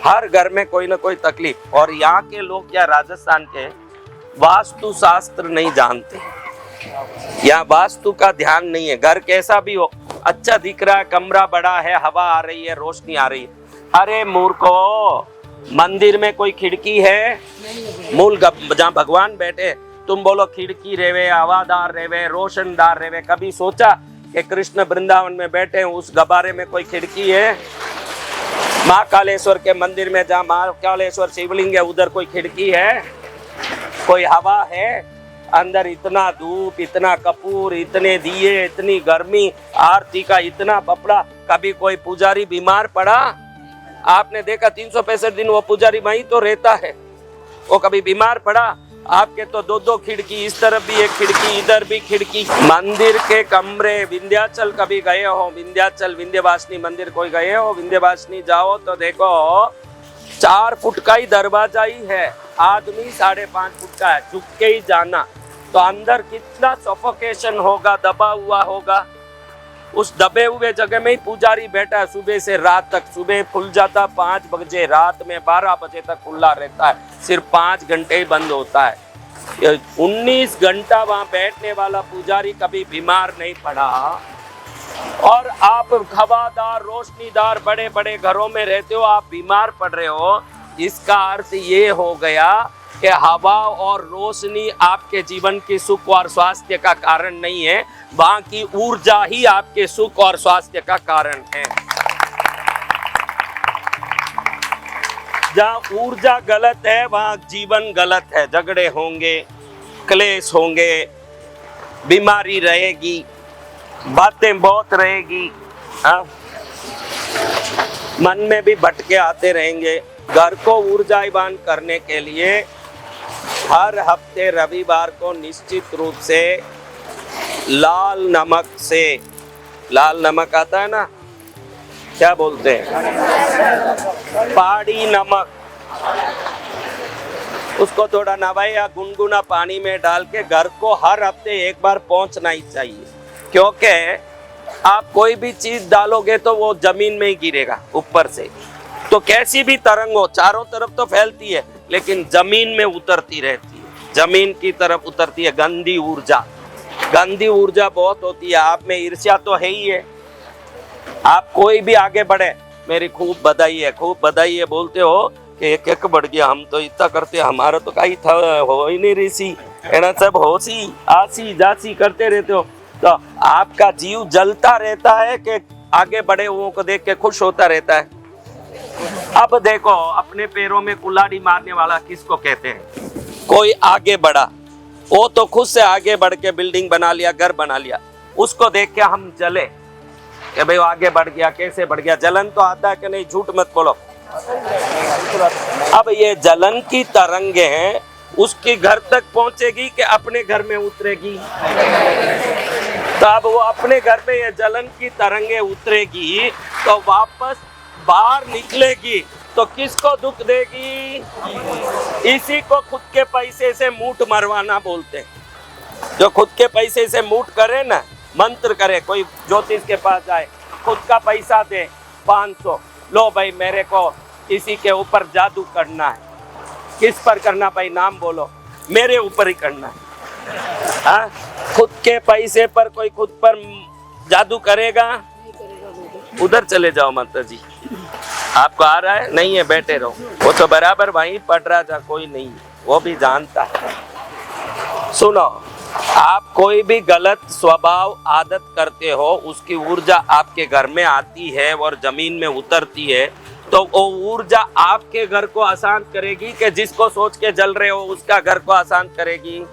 हर घर में कोई ना कोई तकलीफ। और यहाँ के लोग क्या राजस्थान के वास्तु शास्त्र नहीं जानते, यहाँ वास्तु का ध्यान नहीं है। घर कैसा भी हो, अच्छा दिख रहा है, कमरा बड़ा है, हवा आ रही है, रोशनी आ रही है। अरे मूर्खो, मंदिर में कोई खिड़की है? मूल जहाँ भगवान बैठे, तुम बोलो खिड़की रेवे, हवादार रेवे, रोशनदार रेवे। कभी सोचा कि कृष्ण वृंदावन में बैठे हैं, उस गबारे में कोई खिड़की है? माँ कालेश्वर के मंदिर में जहाँ माँ कालेश्वर शिवलिंग है, उधर कोई खिड़की है? कोई हवा है? अंदर इतना धूप, इतना कपूर, इतने दिए, इतनी गर्मी, आरती का इतना बपड़ा। कभी कोई पुजारी बीमार पड़ा? आपने देखा 365 दिन वो पुजारी वहीं तो रहता है, वो कभी बीमार पड़ा? आपके तो दो दो खिड़की, इस तरफ भी एक खिड़की, इधर भी खिड़की। मंदिर के कमरे, विंध्याचल कभी गए हो? विंध्याचल विंध्यवासिनी मंदिर कोई गए हो? विंध्यवासिनी जाओ तो देखो 4 फुट का ही दरवाजा ही है, आदमी 5.5 फुट का है, झुक के ही जाना। तो अंदर कितना सफोकेशन होगा, दबा हुआ होगा। उस दबे हुए जगह में ही पुजारी बैठा है सुबह से रात तक। सुबह खुल जाता 5 बजे, रात में 12 बजे तक खुला रहता है, सिर्फ 5 घंटे ही बंद होता है। 19 घंटा वहां बैठने वाला पुजारी कभी बीमार नहीं पड़ा। और आप हवादार, रोशनीदार बड़े बड़े घरों में रहते हो, आप बीमार पड़ रहे हो। इसका अर्थ ये हो गया कि हवा और रोशनी आपके जीवन की सुख और स्वास्थ्य का कारण नहीं है, वहां की ऊर्जा ही आपके सुख और स्वास्थ्य का कारण है। जहाँ ऊर्जा गलत है, वहां जीवन गलत है। झगड़े होंगे, क्लेश होंगे, बीमारी रहेगी, बातें बहुत रहेगी, मन में भी भटके आते रहेंगे। घर को ऊर्जावान करने के लिए हर हफ्ते रविवार को निश्चित रूप से लाल नमक से, लाल नमक आता है ना, क्या बोलते हैं, पहाड़ी नमक, उसको थोड़ा नवाई या गुनगुना पानी में डाल के घर को हर हफ्ते एक बार पहुंचना ही चाहिए। क्योंकि आप कोई भी चीज डालोगे तो वो जमीन में ही गिरेगा ऊपर से। तो कैसी भी तरंग हो, चारों तरफ तो फैलती है, लेकिन जमीन में उतरती रहती है, जमीन की तरफ उतरती है। गंदी ऊर्जा बहुत होती है। आप में ईर्ष्या तो है ही है। आप कोई भी आगे बढ़े, मेरी खूब बधाई है बोलते हो कि एक बढ़ गया, हम तो इतना करते, हमारा तो कहीं था हो ही नहीं रही, एना सब होसी आसी जासी करते रहते हो। तो आपका जीव जलता रहता है कि आगे बढ़े हुओं को देख के खुश होता रहता है। अब देखो, अपने पैरों में कुल्हाड़ी मारने वाला किसको कहते हैं? कोई आगे बढ़ा, वो तो खुद से आगे बढ़ के बिल्डिंग बना लिया, घर बना लिया, उसको देख के हम जले कि भाई वो आगे बढ़ गया, कैसे बढ़ गया। जलन तो आता है कि नहीं? झूठ मत बोलो। अब ये जलन की तरंगे हैं, उसके घर तक पहुंचेगी कि अपने घर में उतरेगी? तो अब वो अपने घर में ये जलन की तरंगे उतरेगी तो वापस बाहर निकलेगी तो किसको दुख देगी? इसी को खुद के पैसे से मूठ मरवाना बोलते हैं। जो खुद के पैसे से मूठ करे ना, मंत्र करे, कोई ज्योतिष के पास जाए, खुद का पैसा दे 500, लो भाई मेरे को किसी के ऊपर जादू करना है। किस पर करना भाई? नाम बोलो। मेरे ऊपर ही करना है। हाँ, खुद के पैसे पर कोई खुद पर जादू करेगा? उधर चले जाओ माता जी, आपको आ रहा है? नहीं है, बैठे रहो। वो तो बराबर वहीं पढ़ रहा था, कोई नहीं, वो भी जानता है। सुनो, आप कोई भी गलत स्वभाव आदत करते हो, उसकी ऊर्जा आपके घर में आती है और जमीन में उतरती है, तो वो ऊर्जा आपके घर को अशांत करेगी कि जिसको सोच के जल रहे हो उसका घर को अशांत करेगी?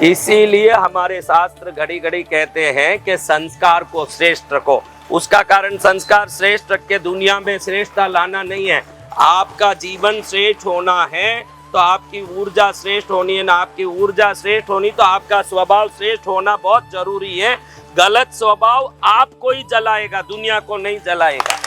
इसीलिए हमारे शास्त्र घड़ी घड़ी कहते हैं कि संस्कार को श्रेष्ठ रखो। उसका कारण संस्कार श्रेष्ठ रख के दुनिया में श्रेष्ठता लाना नहीं है। आपका जीवन श्रेष्ठ होना है तो आपकी ऊर्जा श्रेष्ठ होनी है ना। आपकी ऊर्जा श्रेष्ठ होनी तो आपका स्वभाव श्रेष्ठ होना बहुत जरूरी है। गलत स्वभाव आपको ही जलाएगा, दुनिया को नहीं जलाएगा।